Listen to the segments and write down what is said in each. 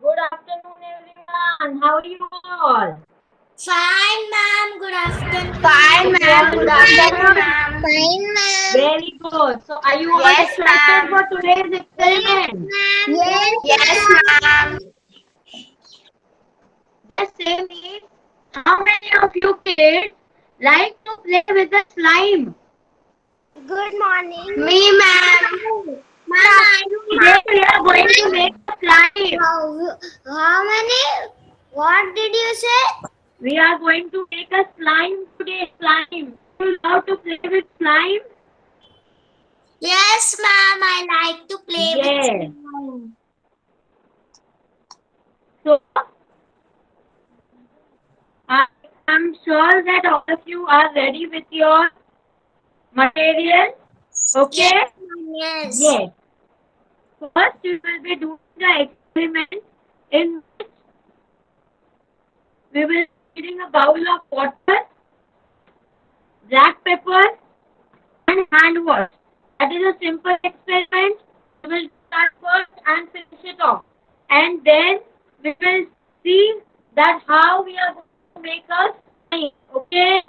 Good afternoon, everyone. How are you all? Fine, ma'am. Good afternoon. Fine, Hope you ma'am. all Good doing afternoon, good. ma'am. Fine, ma'am. Very good. So, are you all Yes, excited ma'am. for today's Yes, experiment? ma'am. Yes, Yes, ma'am. The same is, how many of you kids like to play with the slime? Good morning. Me, ma'am. Ma'am, I Today don't we are going to make a slime. how many? What did you say? We are going to make a slime today. Slime. You love to play with slime? Yes, ma'am. I like to play with Yes. slime. So, I am sure that all of you are ready with your material. Yes, Okay? ma'am. Yes. Yes. First, we will be doing the experiment in which we will be needing a bowl of water, black pepper, and hand wash. That is a simple experiment. We will start first and finish it off. And then we will see that how we are going to make a slime. Okay?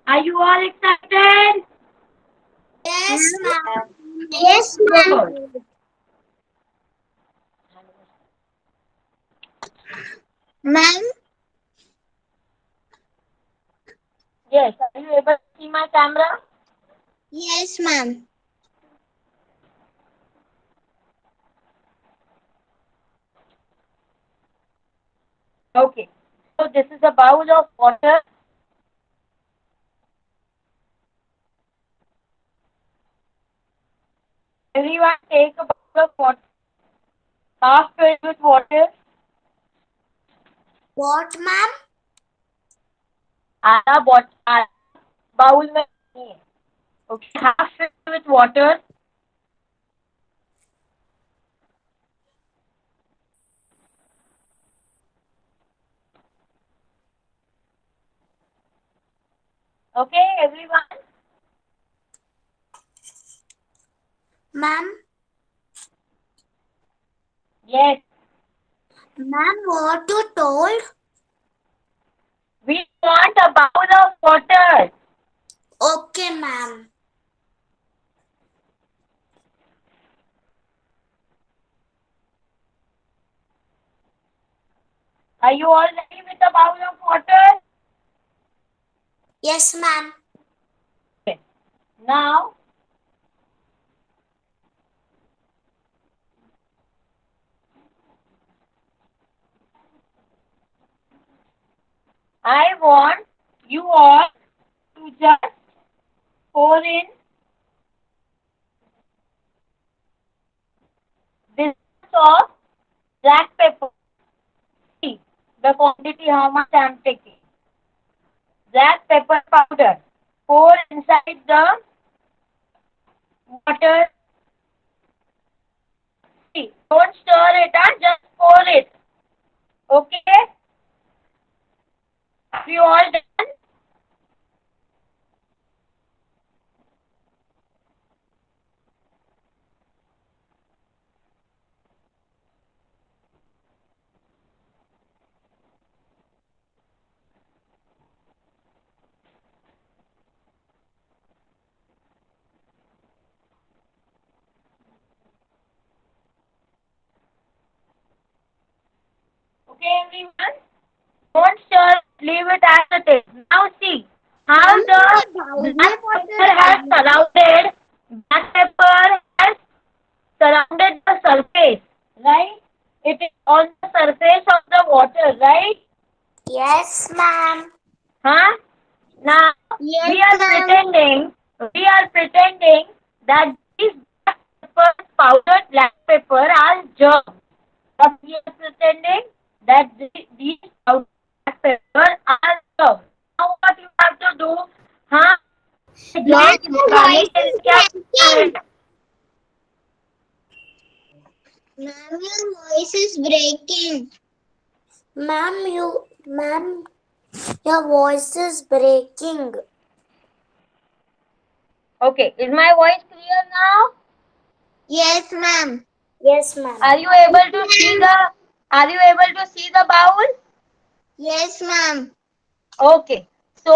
Are you all excited? Yes, ma'am. Yes, Yes, ma'am. Good. ma'am. Ma'am. Yes. Are you able to see my camera? Yes, ma'am. Okay. So this is a bowl of water. Everyone take a bowl of water, half filled with water. What, ma'am? आधा bowl में नहीं है. Okay, half filled with water. Okay, everyone. Ma'am. Yes, Ma'am, what you told? we want a bowl of water. Okay, ma'am. Are you all ready with the bowl of water? Yes, ma'am. Okay. Now, I want you all to just pour in this of black pepper. See the quantity how much I am taking. Black pepper powder. Pour inside the water. See, don't stir it, just pour it. Okay? Are you all done? Okay, everyone? Don't stir, leave it as it is. Now see how the black pepper has surrounded the surface, right? It is on the surface of the water, right? Yes, ma'am. Huh? Now Yes, we are ma'am. pretending that these black pepper, powdered black pepper are germs. But we are pretending that these powdered black pepper are germs. Now what you have to do? हाँ Ma'am, germs your निकालने voice के is लिए क्या करना है? breaking. Ma'am, your voice is breaking. Ma'am, your voice is breaking. Okay, is my voice clear now? Yes, ma'am. Yes, ma'am. Are you able to see the bowl? Yes, ma'am. Okay. So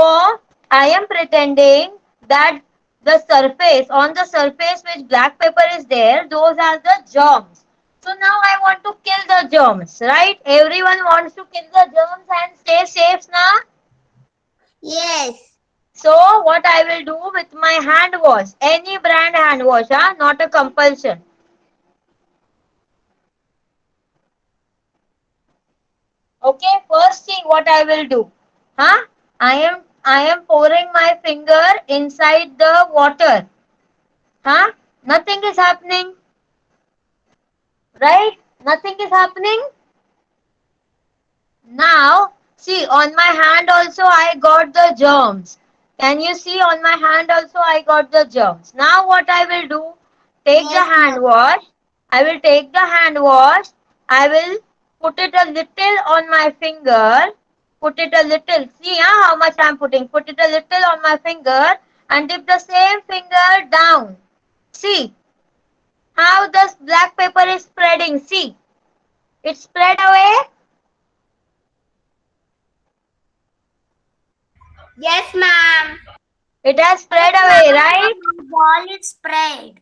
I am pretending that on the surface which black pepper is there, those are the germs. So now I want to kill the germs, right? Everyone wants to kill the germs and stay safe now. Yes. So what I will do with my hand wash, any brand hand wash, not a compulsion. Okay, first thing what I will do, huh? I am pouring my finger inside the water, huh? Nothing is happening, right? Nothing is happening. Now, see on my hand also I got the germs. Can you see on my hand also I got the germs. Now what I will do, take the Yes, hand ma'am. wash. I will take the hand wash. I will put it a little on my finger. Put it a little. See how much I am putting. Put it a little on my finger and dip the same finger down. See how this black pepper is spreading. See, it spread away. Yes, ma'am. It has Yes, spread away, ma'am. right? The ball is spread.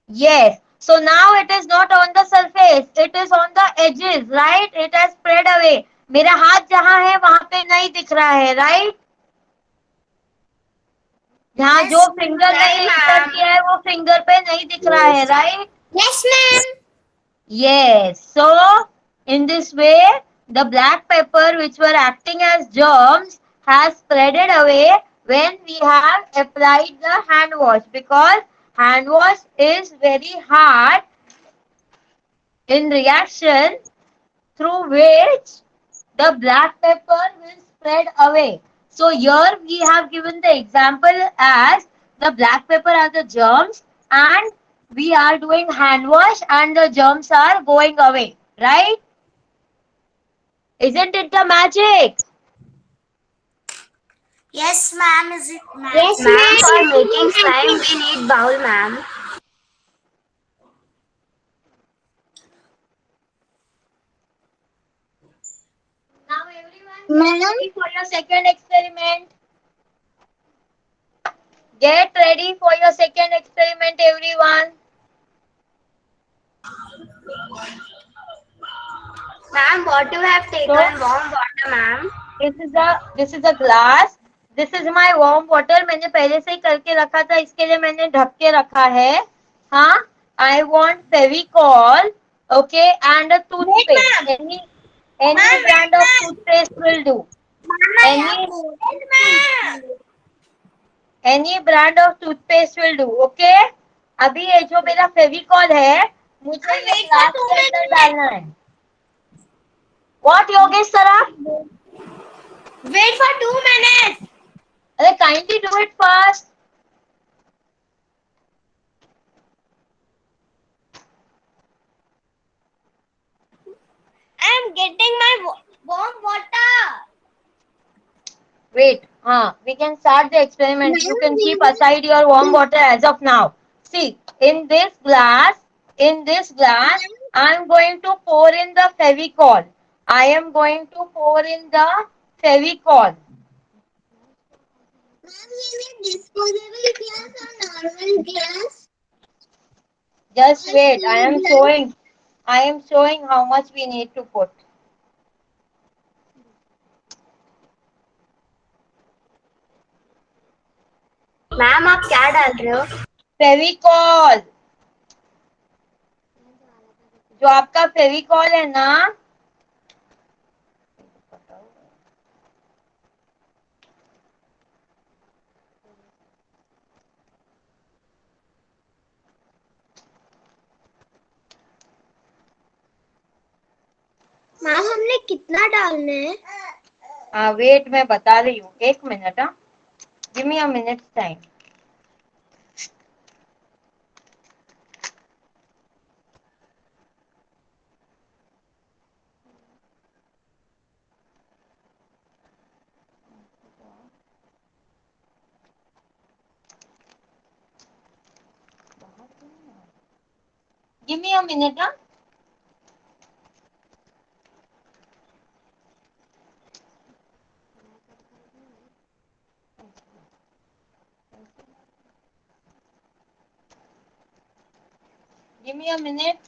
Yes. So now it is not on the surface. It is on the edges, right? It has spread away. मेरा हाथ जहाँ है वहाँ पे नहीं दिख रहा है, right? जहाँ जो Yes, फिंगर yes, मैंने इंसर्ट ma'am. किया है वो फिंगर पे नहीं दिख रहा है, right? Yes, ma'am. Yes. So in this way, the black pepper which were acting as germs has spreaded away when we have applied the hand wash, because hand wash is very hard in reaction through which the black pepper will spread away. So here we have given the example as the black pepper are the germs and we are doing hand wash and the germs are going away, right? Isn't it the magic? Yes, ma'am. Is it, ma'am? Yes, Ma'am, for making slime, ma'am. we need bowl, ma'am. Now everyone get Ma'am. ready for your second experiment. Get ready for your second experiment, everyone. Ma'am, what you have taken? So Warm water, ma'am. this is a glass. This is my warm water. मैंने पहले से ही करके रखा था, इसके लिए मैंने ढक के रखा है. हाँ, I want Fevicol, okay, and a Wait, toothpaste. ma'am. Any Ma'am, brand wait, of ma'am. Toothpaste will do. Ma'am, I have any poured, ma'am. Any brand of toothpaste will do, okay. अभी ये जो मेरा फेविकॉल है मुझे Ma'am, ये wait for glass two के अंदर minutes. डालना है. व्हाट योगेश सरा? Wait for 2 minutes. अरे kindly do it fast. I'm getting my warm water. Wait, we can start the experiment. You Ma'am, can we keep aside your warm water as of now. See, in this glass, I am going to pour in the Fevicol. I am going to pour in the Fevicol. Ma'am, we need disposable glass or normal glass Just or wait, I steel am glass. showing. I am showing how much we need to put. Ma'am आप क्या डाल रहे हो? Fevicol. जो आपका फेविकॉल है ना, ma'am हमने कितना डालना है? वेट मैं बता रही हूँ, एक minute. Give me a minute time. Give me a minute, huh? Give me a minute.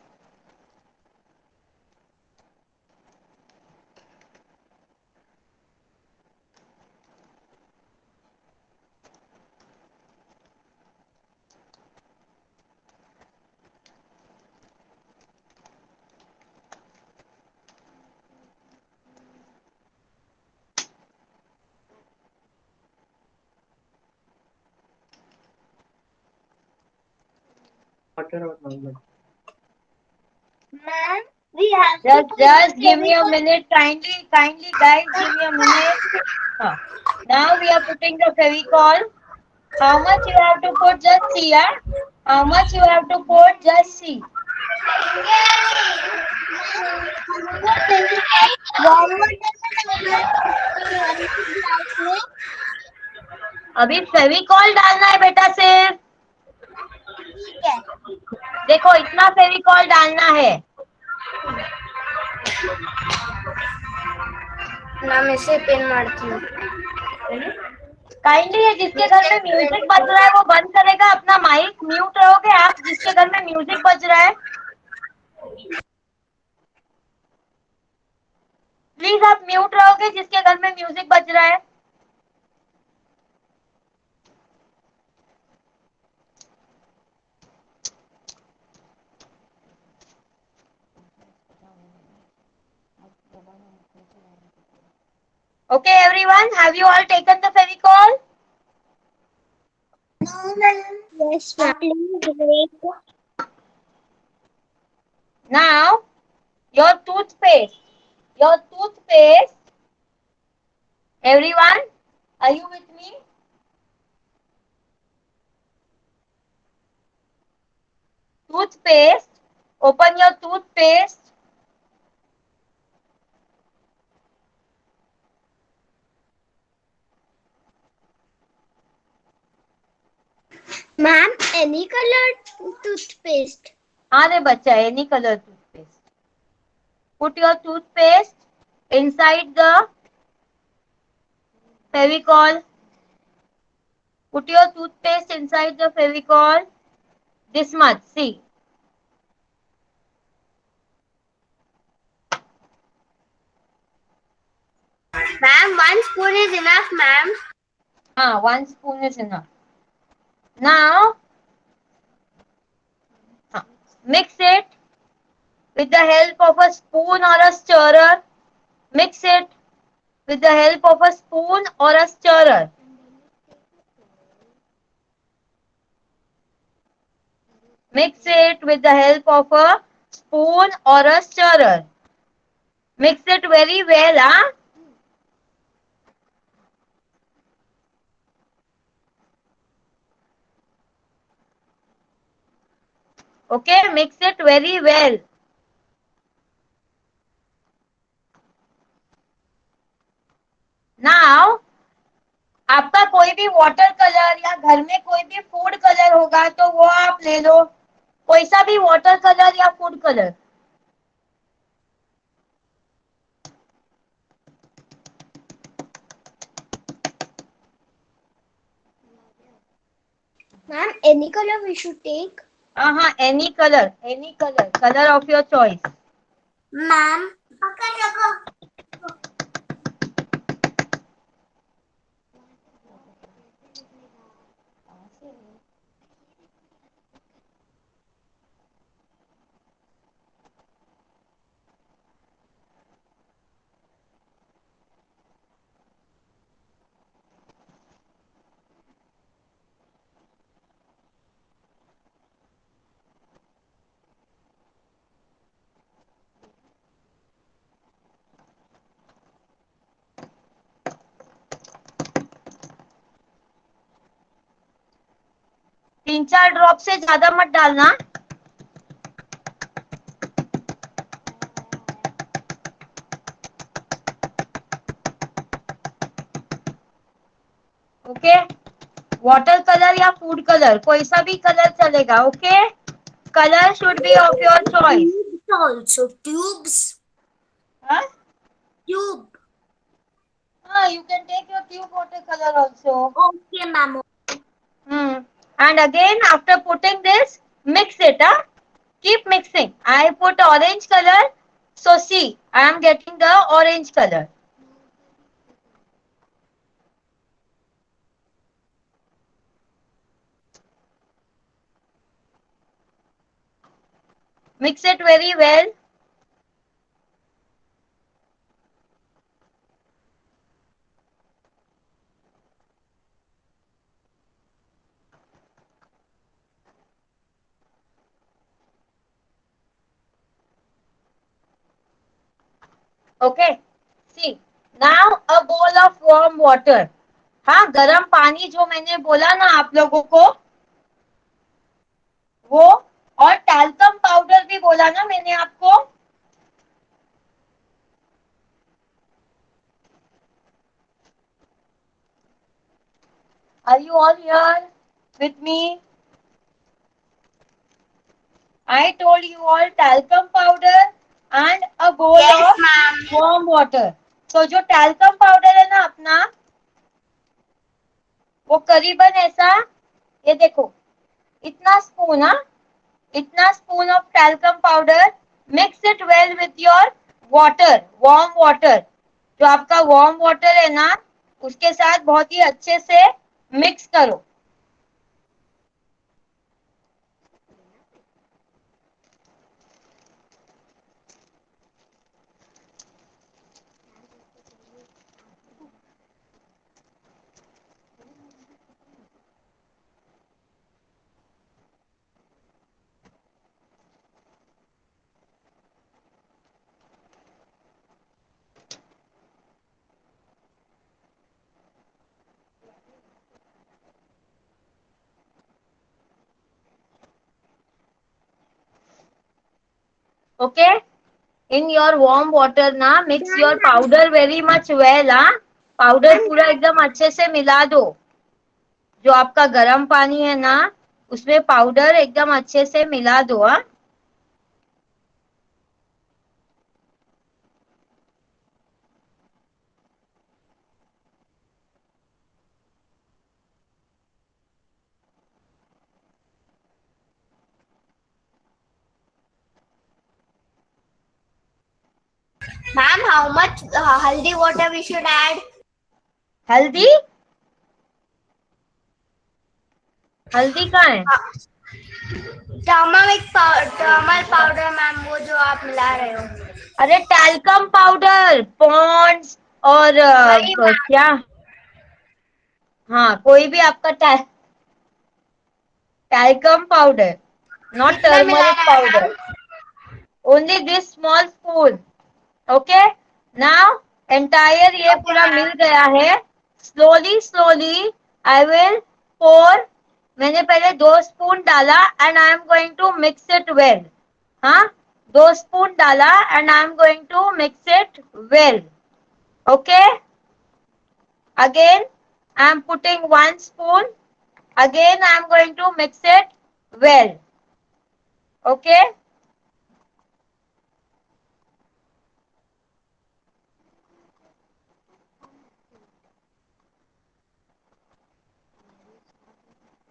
Ma'am, we have Just give me a minute. Kindly, guys, give me a minute. Now we are putting the Fevicol. How much you have to put? Just see, yeah? How much you have to put? Just see. अभी फेविकॉल डालना है बेटा सिर्फ. ठीक है. देखो इतना फेविकॉल डालना है. ना मैं से पेन मारती हूँ. काइंडली जिसके घर में म्यूजिक बज रहा है वो बंद करेगा अपना माइक. म्यूट रहोगे आप जिसके घर में म्यूजिक बज रहा है. प्लीज आप म्यूट रहोगे जिसके घर में म्यूजिक बज रहा है. Okay, everyone, have you all taken the Fevicol? No, ma'am. Yes, ma'am. Please wait. Now, your toothpaste. Everyone, are you with me? Toothpaste. Open your toothpaste. Ma'am, any color toothpaste? हाँ रे बच्चा, any color toothpaste. Put your toothpaste inside the Fevicol. Put your toothpaste inside the Fevicol. This much, see. Ma'am, 1 spoon is enough, ma'am. 1 spoon is enough. Now, mix it with the help of a spoon or a stirrer. Mix it with the help of a spoon or a stirrer. Mix it with the help of a spoon or a stirrer. Mix it very well, huh? Okay, mix it very well. Now, आपका कोई भी water colour या घर में कोई भी food colour होगा तो वो आप ले लो. कोई सा भी वाटर कलर या food colour. Ma'am, any color we should take? Any color of your choice. Ma'am. तीन चार ड्रॉप से ज्यादा मत डालना. ओके, वाटर कलर या फूड कलर कोई सा भी कलर चलेगा. Okay, color should be of your choice. Tubes also. Tubes. Huh? Tube. You can take your tube watercolor also. Okay, ma'am. And again, after putting this, mix it. Keep mixing. I put orange color. So see, I am getting the orange color. Mix it very well. Okay. See, now a bowl of warm water. हाँ, गरम पानी जो मैंने बोला ना आप लोगों को, वो, और टैल्कम पाउडर भी बोला ना मैंने आपको. Are you all here with me? I told you all talcum powder and a bowl Yes, of ma'am. warm water. So जो talcum powder है ना अपना, वो करीबन ऐसा, ये देखो, इतना स्पून, इतना spoon of talcum powder. Mix it well with your water, warm water. जो आपका warm water है ना, उसके साथ बहुत ही अच्छे से मिक्स करो. Okay? In your warm water ना, mix your powder very much well. Powder पूरा एकदम अच्छे से मिला दो. जो आपका गर्म पानी है ना, उसमें पाउडर एकदम अच्छे से मिला दो. Ma'am, how much haldi water we should add? हल्दी, हल्दी कहाँ है? टर्मरिक पाउडर मैम, वो जो आप मिला रहे हो. अरे टैल्कम पाउडर, पॉन्ड्स और क्या, हाँ कोई भी आपका टैल्कम पाउडर, नॉट कितना मिलाना टर्मरिक है powder. Ma'am? Only this small spoon. Okay? Now entire ये Okay, पूरा ma'am. मिल गया है. Slowly I will pour. मैंने पहले 2 स्पून डाला and I am going to mix it well. हाँ, 2 स्पून डाला and I am going to mix it well. Okay? Again I am putting 1 spoon. Again I am going to mix it well. Okay?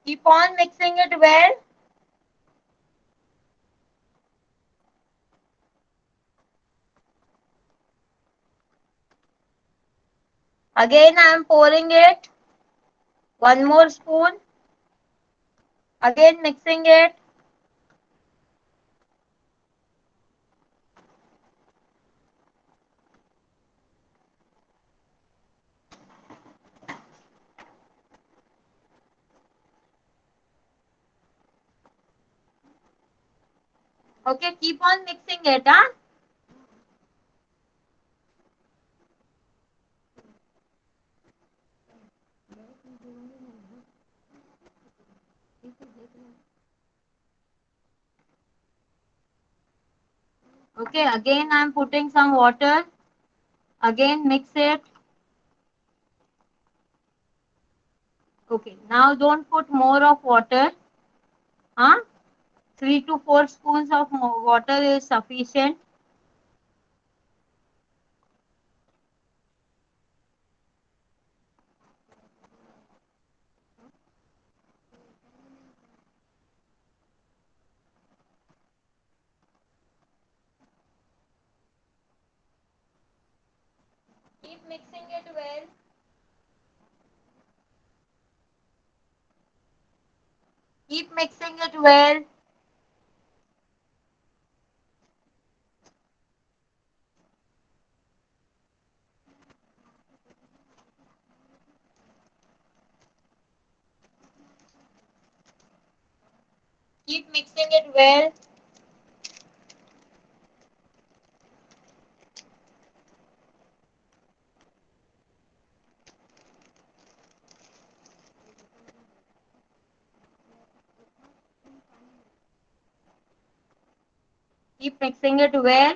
Keep on mixing it well. Again I am pouring it. 1 more spoon. Again mixing it. Okay, keep on mixing it. Okay, again I am putting some water. Again mix it. Okay, now don't put more of water. 3 3 to 4 spoons of water is sufficient. Keep mixing it well. Keep mixing it well. Keep mixing it well. Keep mixing it well.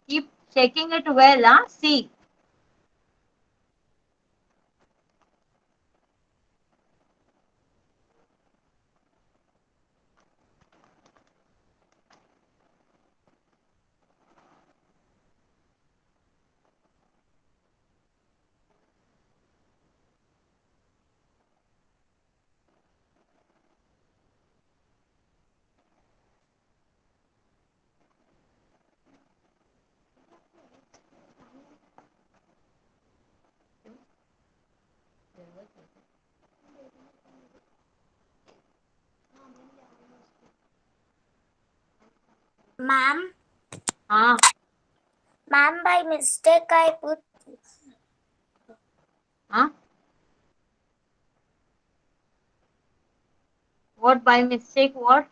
Keep shaking it well, huh? See. Ma'am, हाँ. ma'am, by mistake I put. हाँ. What by mistake? What?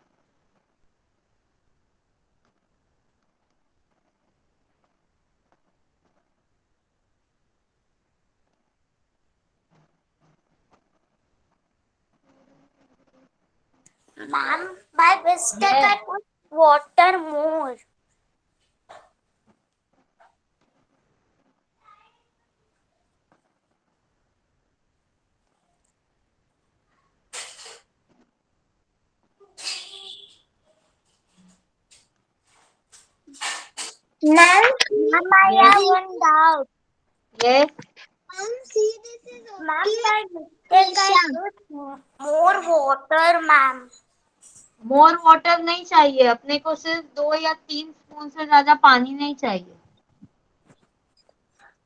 Ma'am, by mistake I put water more. Ma'am, I Yes. have one doubt. Yes. Ma'am, see this is okay. Ma'am, by mistake I put more water, ma'am. More water नहीं चाहिए अपने को, सिर्फ 2 या 3 spoon से ज्यादा पानी नहीं चाहिए.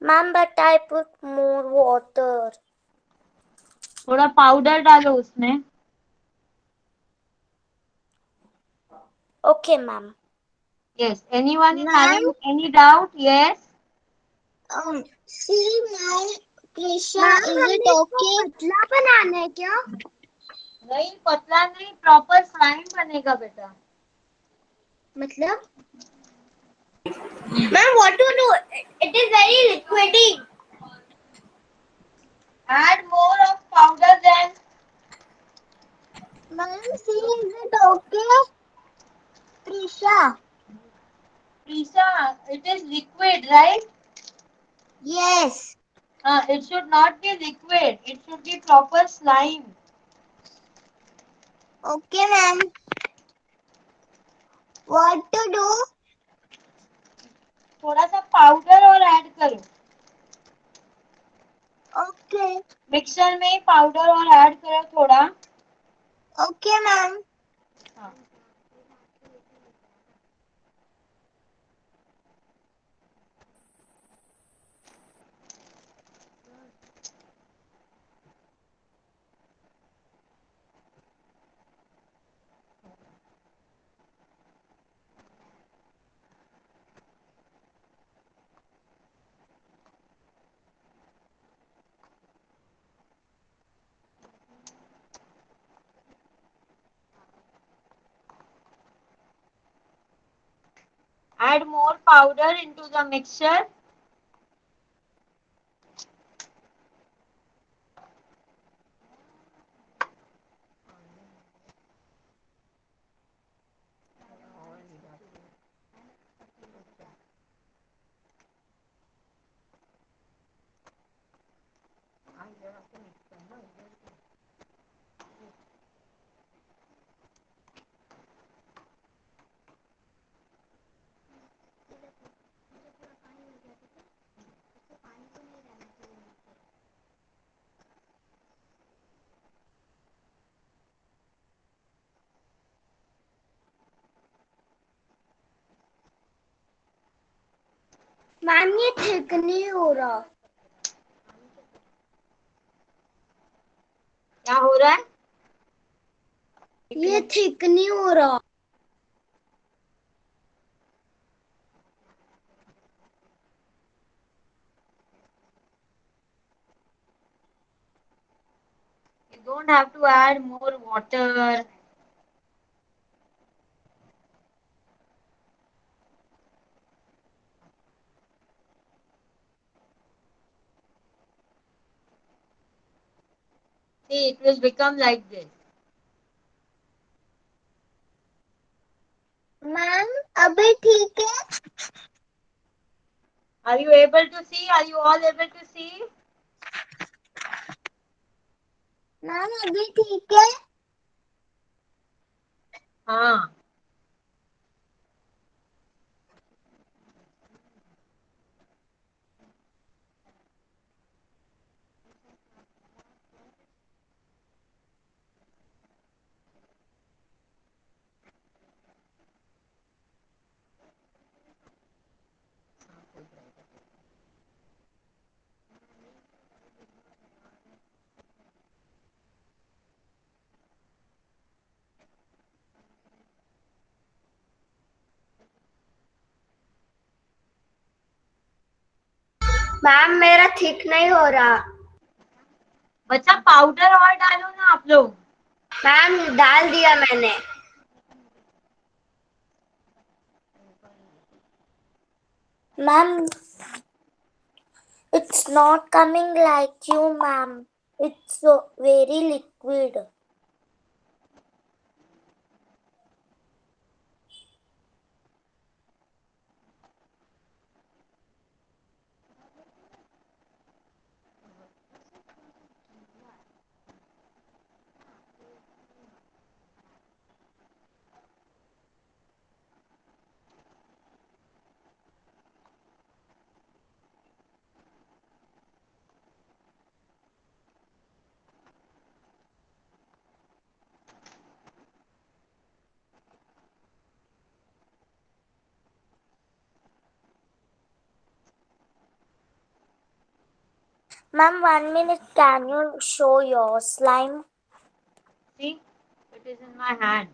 Ma'am, but I put more water. थोड़ा पाउडर डालो उसमें. Okay, ma'am. Yes. Anyone is Ma'am? having any doubt? Yes. See my Krisha, is it okay? पतला बनाना है क्या? नहीं, पतला नहीं, प्रॉपर स्लाइम बनेगा बेटा. मतलब? Ma'am, what to do? It is very liquidy. Add more of powder then. Ma'am, see, is it okay? Krisha. Prisha, it is liquid, right? Yes. It should not be liquid. It should be proper slime. Okay, ma'am. What to do? थोड़ा सा powder और add करो. Okay. Mixer में powder और add करो थोड़ा. Okay, ma'am. हाँ. Add more powder into the mixture. Ma'am ये ठीक नहीं हो रहा. क्या हो रहा है? ये ठीक नहीं हो रहा. You don't have to add more water. See, it will become like this. Ma'am अभी ठीक है. Are you able to see? Are you all able to see? Ma'am अभी ठीक है. हाँ. मैम मेरा ठीक नहीं हो रहा. बच्चा पाउडर और डालो ना आप लोग. मैम डाल दिया मैंने. Ma'am it's not coming like you, ma'am. It's so very liquid. Ma'am, 1 minute. Can you show your slime? See, it is in my hand.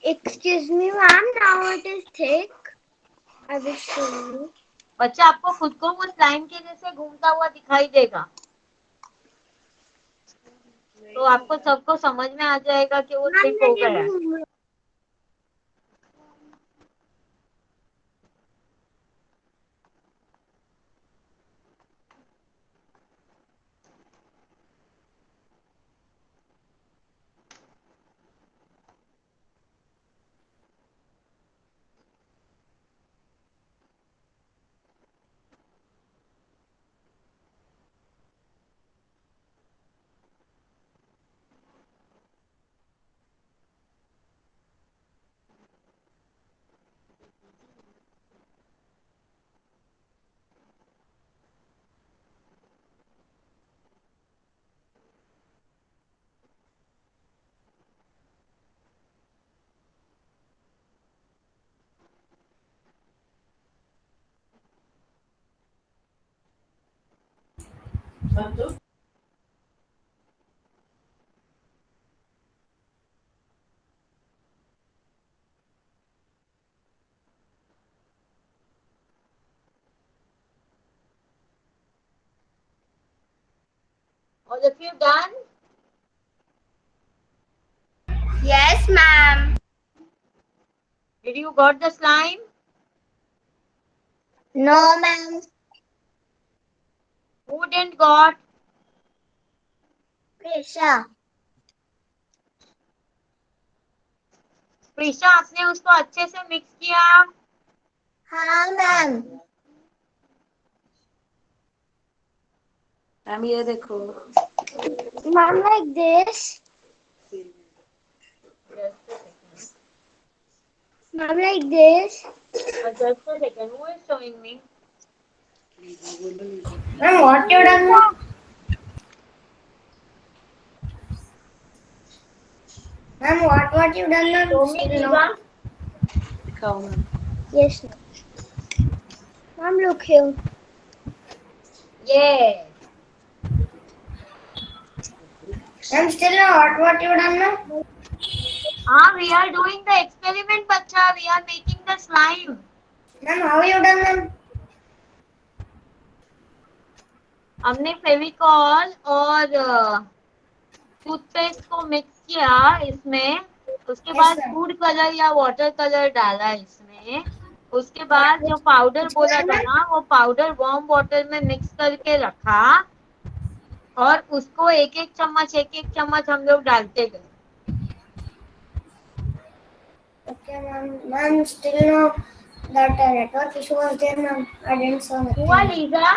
Excuse me, ma'am. Now it is thick. I will show you. बच्चा आपको खुद को वो slime के जैसे घूमता हुआ दिखाई देगा. तो आपको सबको समझ में आ जाएगा कि वो थिक हो गया. All of you done? Yes, ma'am. Did you got the slime? No, ma'am. Who didn't got? Prisha. Prisha, आपने उसको अच्छे से मिक्स किया? हाँ, ma'am. मैम ये देखो. Ma'am, like this. Ma'am, like this. Just a second. Who is showing me? Ma'am, what you done? Ma'am, what you done, ma'am? Show me, Still Lisa. दिखाओ ma'am. Yes, ma'am. Ma'am, look here. Yes. Ma'am, still what you done, ma'am? We are doing the experiment, bacha. We are making the slime. Ma'am, how you done, ma'am? हमने फेविकॉल और toothpaste को mix किया इसमें. उसके बाद sir. Food colour या water colour डाला इसमें. उसके बाद जो पाउडर बोला था ना, वो पाउडर वार्म वाटर में मिक्स करके रखा और उसको एक एक चम्मच हम लोग डालते गए. Okay, ma'am. Ma'am, still no. That network issue was there, ma'am. I didn't saw nothing. हुआ Lisa?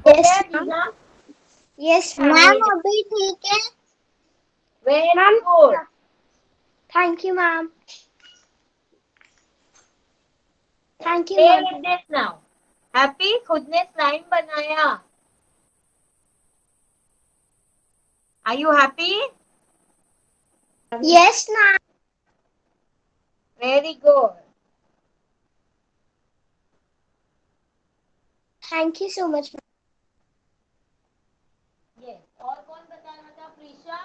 Yes, Okay, ma'am. Lisa? Yes, ma'am. अभी ठीक है. Very Ma'am. good. Thank you, ma'am. Thank you, Stay ma'am. with this now. Happy? खुद ने slime बनाया. Are you happy? Yes, ma'am. Very good. Thank you so much, ma'am. Yes. और कौन बता रहा था? प्रीशा?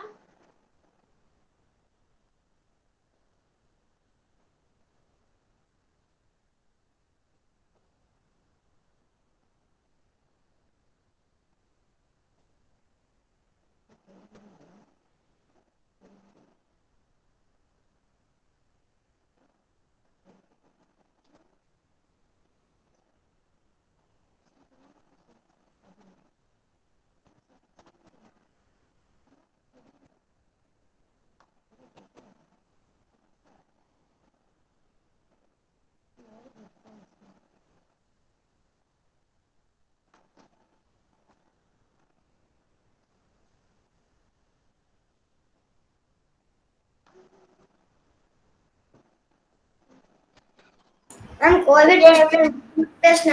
मैम कोई भी टूथपेस्ट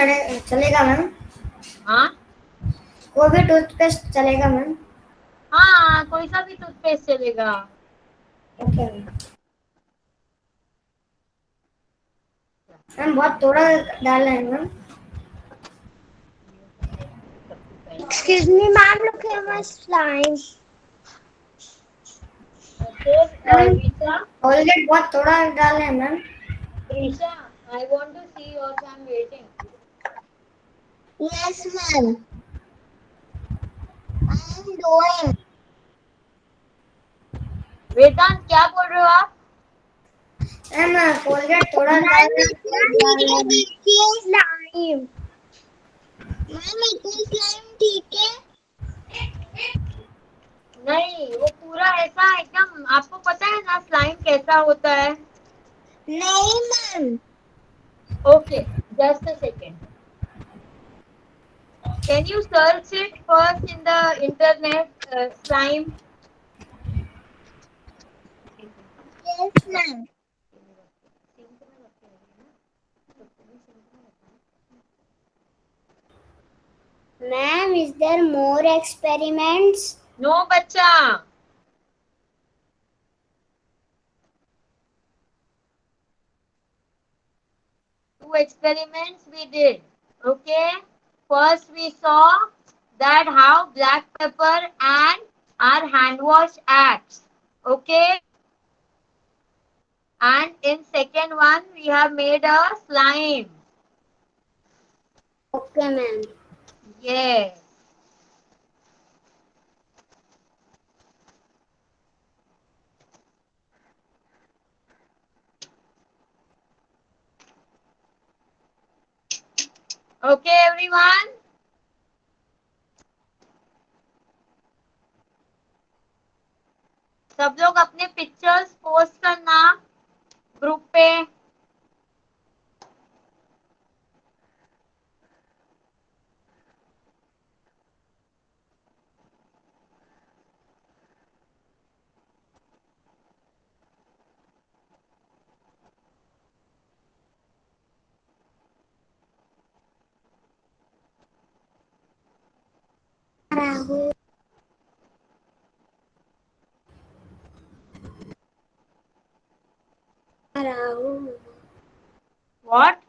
चलेगा मैम? हाँ कोई भी टूथपेस्ट चलेगा मैम? हाँ, कोई सा भी टूथपेस्ट चलेगा. Okay ma'am. बहुत थोड़ा डालना है ma'am. Excuse me, ma'am. Look at my slime. फिर रीशा? Colgate बहुत थोड़ा डालना है ma'am. Risha, I want to see yours. I'm waiting. Yes, ma'am. I am doing. वेदांत, क्या बोल रहे हो आप? मैम कोलगेट थोड़ा डालना है. देखिए स्लाइम. मैम इतनी स्लाइम ठीक है? नहीं, वो पूरा ऐसा एकदम. आपको पता है ना स्लाइम कैसा होता है? नहीं ma'am. Okay, just a second. Can you search it first in the internet, slime? Yes, ma'am. Ma'am, is there more experiments? No, बच्चा. Two experiments we did. Okay. first we saw that how black pepper and our hand wash acts. Okay. And in second one, we have made a slime. Okay, ma'am. Yes. Okay, everyone. सब लोग अपने pictures post करना group पे. Rahul. Rahul. What?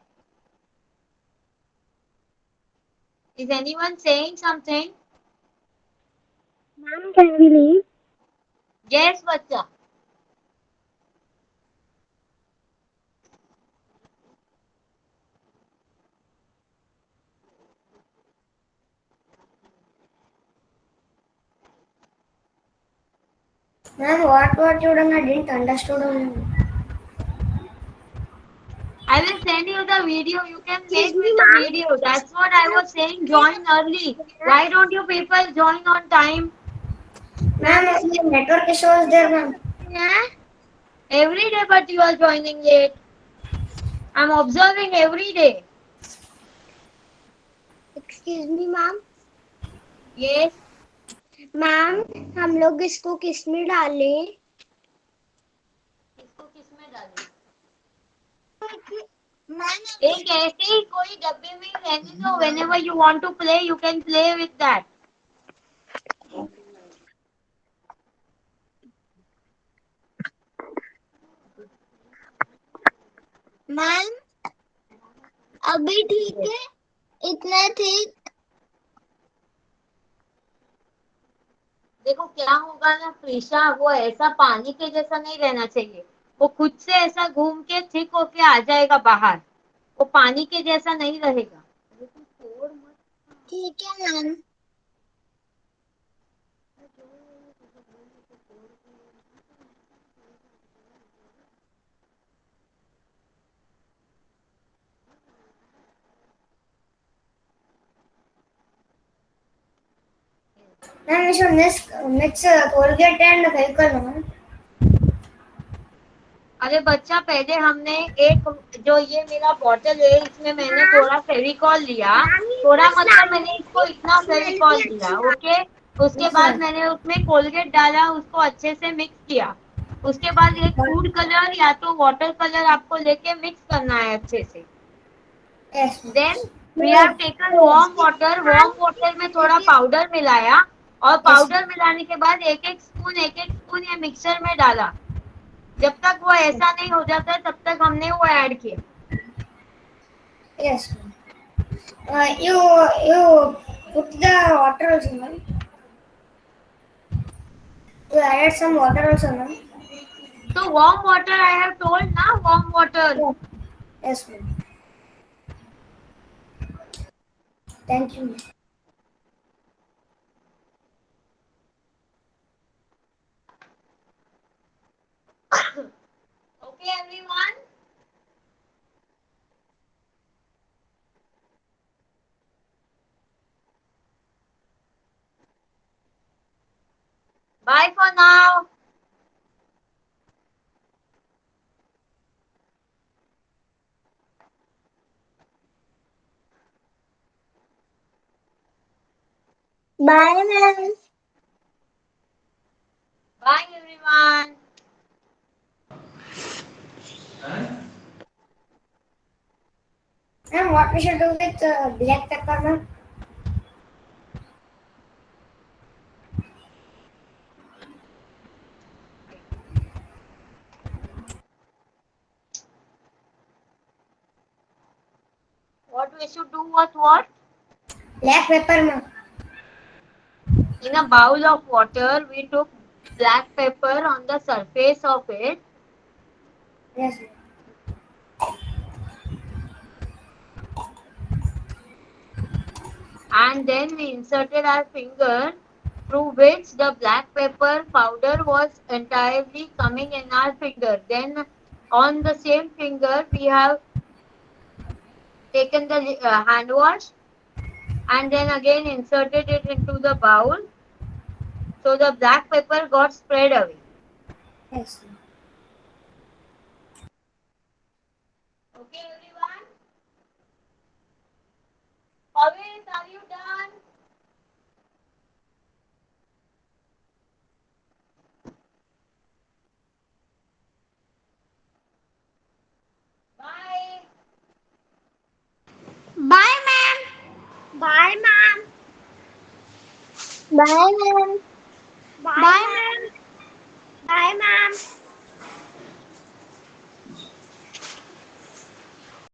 Is anyone saying something? Ma'am, can we leave? Yes, बच्चा. Ma'am, what you done? I didn't understand. I will send you the video. You can make with the video. That's what I was saying. Join early. Why don't you people join on time? Ma'am, the network issue is there, ma'am. Yeah. Every day, but you are joining late. I'm observing every day. Excuse me, ma'am. Yes. Ma'am हम लोग इसको किस में डालें? इसको किस में डालें? मैम एक ऐसे ही कोई डब्बे में रहने दो. Whenever you want to play, you can play with that. Ma'am अभी ठीक है, इतना ठीक. देखो क्या होगा ना प्रीशा, वो ऐसा पानी के जैसा नहीं रहना चाहिए. वो खुद से ऐसा घूम के थिक होके आ जाएगा बाहर. वो पानी के जैसा नहीं रहेगा. ठीक है ma'am. Ma'am we should mix Colgate and Fevicol. अरे बच्चा, पहले हमने एक जो ये मेरा बॉटल है इसमें मैंने थोड़ा फेविकॉल लिया. थोड़ा मतलब मैंने इसको इतना फेविकॉल दिया. ओके. उसके बाद मैंने उसमें कोलगेट डाला, उसको अच्छे से मिक्स किया. उसके बाद एक फूड कलर या तो वाटर कलर आपको लेके मिक्स करना है अच्छे से. Then we have taken warm water में थोड़ा पाउडर मिलाया. और पाउडर मिलाने के बाद एक एक स्पून ये मिक्सचर में डाला. जब तक वो ऐसा नहीं हो जाता है तब तक हमने वो ऐड किया. Yes. You put the water also, ma'am. You added some water also, ma'am. तो warm water I have told ना, warm water. Yes, ma'am. Thank you. Okay, everyone. Bye for now. Bye, ma'am. Bye, everyone. Ma'am, what we should do with black pepper, ma'am? What we should do? What? Black pepper, ma'am. In a bowl of water, we took black pepper on the surface of it. Yes, ma'am. And then we inserted our finger through which the black pepper powder was entirely coming in our finger. Then on the same finger we have taken the hand wash and then again inserted it into the bowl, so the black pepper got spread away. Yes, ma'am. Okay everyone? Always, are you done? Bye. Bye, ma'am. Bye, ma'am. Bye, ma'am. Bye, ma'am.